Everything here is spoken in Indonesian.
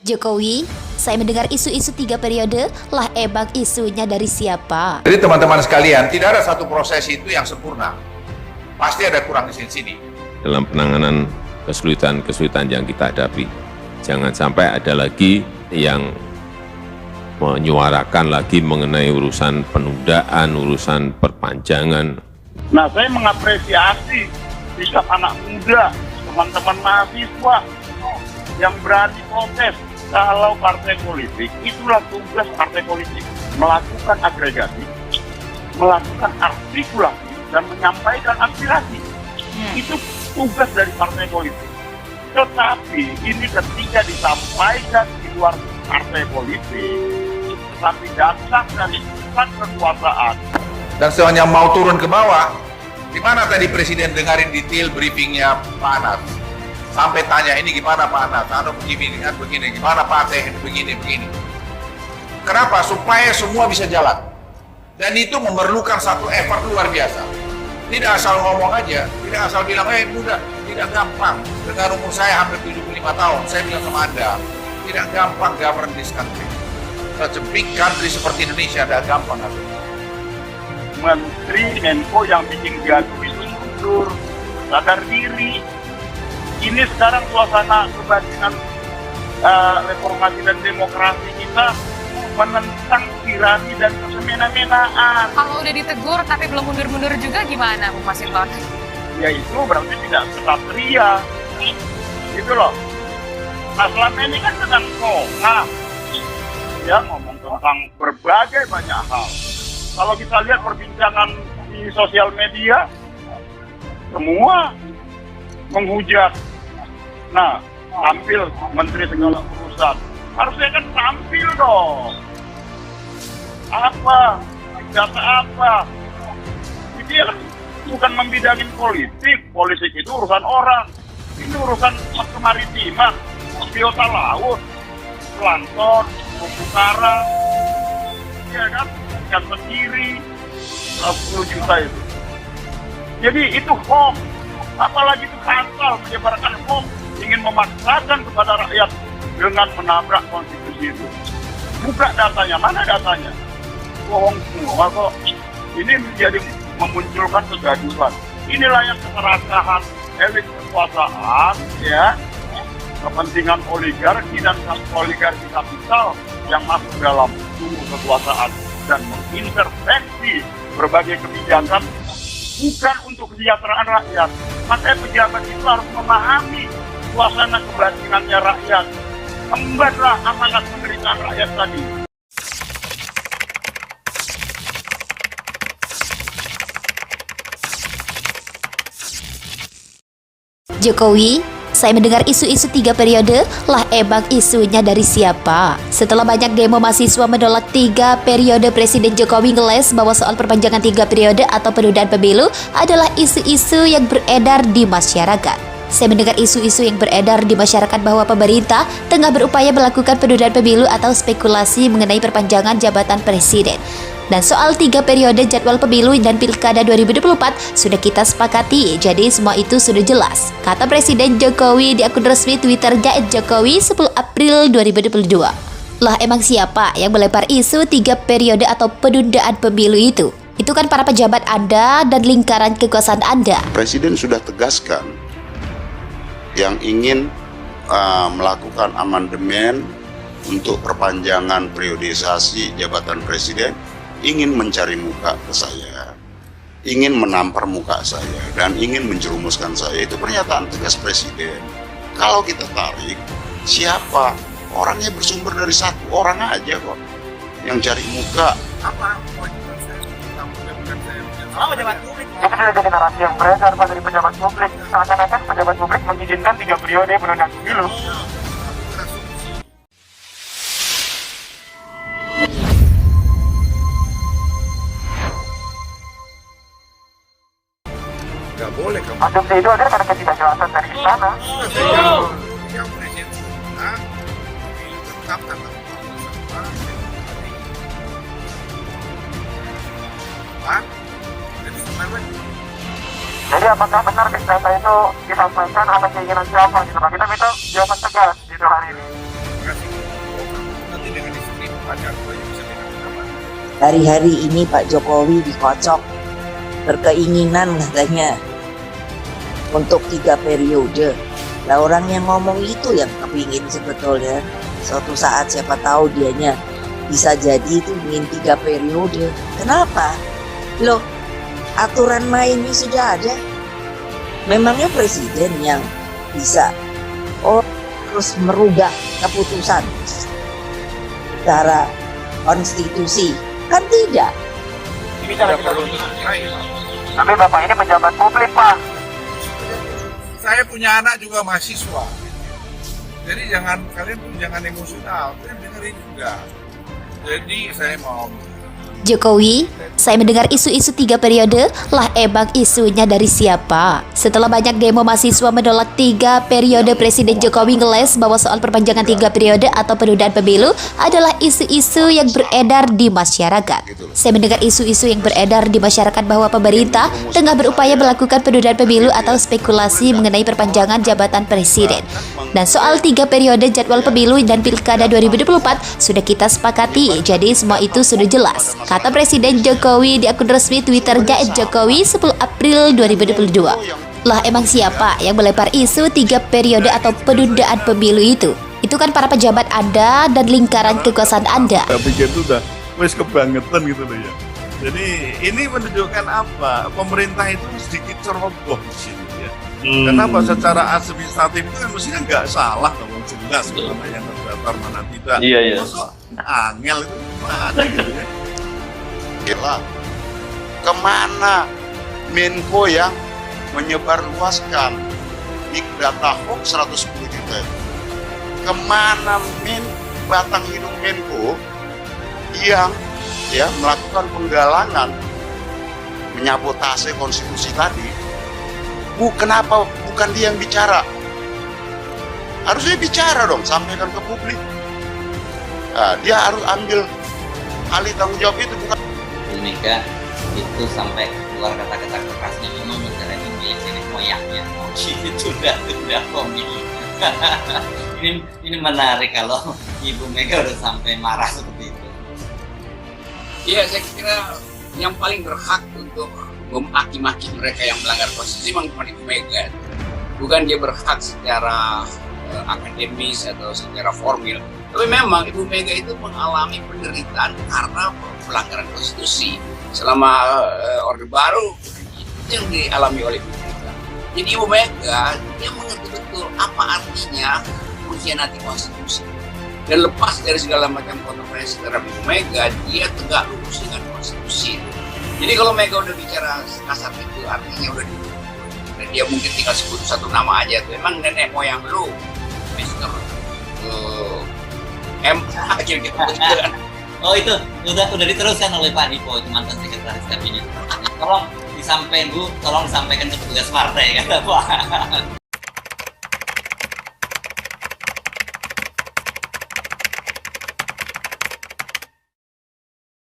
Jokowi, saya mendengar isu-isu 3 periode, lah emang isunya dari siapa? Jadi teman-teman sekalian, tidak ada satu proses itu yang sempurna. Pasti ada kurang di sini. Dalam penanganan kesulitan-kesulitan yang kita hadapi, jangan sampai ada lagi yang menyuarakan lagi mengenai urusan penundaan, urusan perpanjangan. Nah, saya mengapresiasi sikap anak muda, teman-teman mahasiswa yang berani protes. Kalau partai politik, itulah tugas partai politik. Melakukan agregasi, melakukan artikulasi, dan menyampaikan aspirasi. Itu tugas dari partai politik. Tetapi ini ketika disampaikan di luar partai politik, tapi datang dari pusat kekuasaan. Dan semuanya mau turun ke bawah, di mana tadi Presiden dengarin detail briefingnya Pak Anas? Sampai tanya, ini gimana Pak Anas? Anu begini, gimana Pak Teh, begini. Kenapa? Supaya semua bisa jalan. Dan itu memerlukan satu effort luar biasa. Tidak asal ngomong aja, tidak asal bilang, mudah, tidak gampang. Dengan umur saya hampir 75 tahun, saya bilang sama Anda, tidak gampang govern this country. Such a big country seperti Indonesia, tidak gampang. Menteri Menko yang bikin gaduh itu mundur, sadar diri. Ini sekarang suasana kebatinan reformasi dan demokrasi kita menentang tirani dan semena-menaan. Kalau udah ditegur tapi belum mundur-mundur juga gimana, Bu Masinton? Ya itu berarti tidak kesatria. Gitu loh. Nah selama ini kan sedang kongkang. Ya ngomong tentang berbagai banyak hal. Kalau kita lihat perbincangan di sosial media, semua menghujat. Nah, tampil menteri segala urusan. Harusnya kan tampil dong. Apa? Data apa? Dia kan bukan membidangin politik. Politik itu urusan orang. Ini urusan kemaritiman, biota laut, plankton, terumbu karang. Ya kan? Ikan sendiri, 10 juta itu. Jadi itu hoax. Apalagi itu kasar menyebarkan hoax, ingin memaksakan kepada rakyat dengan menabrak konstitusi itu. Buka datanya, mana datanya? Bohong semua kok. Ini menjadi memunculkan kegaduhan. Inilah yang keserakahan elit kekuasaan, ya, kepentingan oligarki dan oligarki kapital yang masuk dalam tubuh kekuasaan dan mengintervensi berbagai kebijakan bukan untuk kesejahteraan rakyat. Makanya pejabat itu harus memahami suasana kebatinannya rakyat. Embatlah amanat penderitaan rakyat tadi. Jokowi, saya mendengar isu-isu 3 periode, lah emang isunya dari siapa? Setelah banyak demo mahasiswa menolak 3 periode Presiden Jokowi ngeles bahwa soal perpanjangan 3 periode atau penundaan pemilu adalah isu-isu yang beredar di masyarakat. Saya mendengar isu-isu yang beredar di masyarakat bahwa pemerintah tengah berupaya melakukan penundaan pemilu atau spekulasi mengenai perpanjangan jabatan presiden. Dan soal 3 periode jadwal pemilu dan pilkada 2024 sudah kita sepakati, jadi semua itu sudah jelas, kata Presiden Jokowi di akun resmi Twitternya @Jokowi 10 April 2022. Lah emang siapa yang melempar isu 3 periode atau penundaan pemilu itu? Itu kan para pejabat Anda dan lingkaran kekuasaan Anda. Presiden sudah tegaskan yang ingin melakukan amandemen untuk perpanjangan periodisasi jabatan presiden, ingin mencari muka ke saya, ingin menampar muka saya, dan ingin menjerumuskan saya. Itu pernyataan tegas presiden. Kalau kita tarik, siapa? Orangnya bersumber dari satu orang aja kok yang cari muka. Itu sudah jadi narasi yang beredar Pak dari pejabat publik. Seakan-akan pejabat publik mengizinkan 3 periode penundaan pemilu. Nggak boleh kamu. Asumsi itu ada karena ketidakjelasan dari istana. Yang Presiden sudah tetap tanggal 24 Jadi apakah benar data itu disampaikan atas keinginan siapa gitu Pak? Kita minta jawaban tegas gitu hari ini. Terima kasih. Pak Jarwo yang bisa dilakukan. Hari-hari ini Pak Jokowi dikocok berkeinginan katanya untuk 3 periode. Nah, orang yang ngomong itu yang kepingin sebetulnya suatu saat siapa tahu dianya bisa jadi itu ingin 3 periode. Kenapa? Loh, aturan mainnya sudah ada. Memangnya presiden yang bisa terus merubah keputusan secara konstitusi? Kan tidak. Ini cara kita tapi Bapak ini pejabat publik, Pak. Saya punya anak juga mahasiswa. Jadi kalian pun jangan emosional, kalian dengerin juga. Jadi saya mau Jokowi, saya mendengar isu-isu 3 periode, lah emang isunya dari siapa? Setelah banyak demo mahasiswa menolak 3 periode Presiden Jokowi ngeles bahwa soal perpanjangan 3 periode atau penundaan pemilu adalah isu-isu yang beredar di masyarakat. Saya mendengar isu-isu yang beredar di masyarakat bahwa pemerintah tengah berupaya melakukan penundaan pemilu atau spekulasi mengenai perpanjangan jabatan presiden. Dan soal 3 periode jadwal pemilu dan pilkada 2024 sudah kita sepakati, jadi semua itu sudah jelas. Kata Presiden Jokowi di akun resmi Twitternya @Jokowi 10 April 2022. Lah emang siapa yang melempar isu 3 periode atau penundaan pemilu itu? Itu kan para pejabat Anda dan lingkaran kekuasaan Anda. Saya pikir itu udah wes kebangetan gitu loh ya. Jadi ini menunjukkan apa? Pemerintah itu sedikit ceroboh di sini ya. Kenapa secara administratif itu kan mestinya nggak salah dong, jelas mana yang terdaftar mana tidak. Iya. Kok angel itu mana gitu ya. Gila. Kemana Menko yang menyebarluaskan big data hoax 110 juta itu? Kemana batang hidung Menko yang melakukan penggalangan menyabotase konstitusi tadi? Kenapa bukan dia yang bicara? Harusnya bicara dong, sampaikan ke publik. Nah, dia harus ambil alih tanggung jawab itu, bukan. Bu Mega itu sampai keluar kata-kata kerasnya memang negara ini milik nenek moyangnya. Itu udah komik. ini menarik kalau Ibu Mega udah sampai marah seperti itu. Iya, saya kira yang paling berhak untuk memaki-maki mereka yang melanggar konstitusi memang Ibu Mega. Bukan dia berhak secara akademis atau secara formil. Tapi memang Ibu Mega itu mengalami penderitaan karena pelanggaran konstitusi. Selama Orde Baru, itu yang dialami oleh Ibu Mega. Jadi Ibu Mega, dia mengerti betul apa artinya mengkhianati konstitusi. Dan lepas dari segala macam kontroversi terhadap Ibu Mega, dia tegak lurus dengan konstitusi. Jadi kalau Mega udah bicara kasar itu, artinya udah dan dia mungkin tinggal sebut satu nama aja tuh. Emang nenek moyang lu, Mister M aja gitu. Oh itu udah diteruskan oleh Pak Niko, itu mantan sekretaris kabinet. Tolong disampaikan ke petugas partai kata Pak.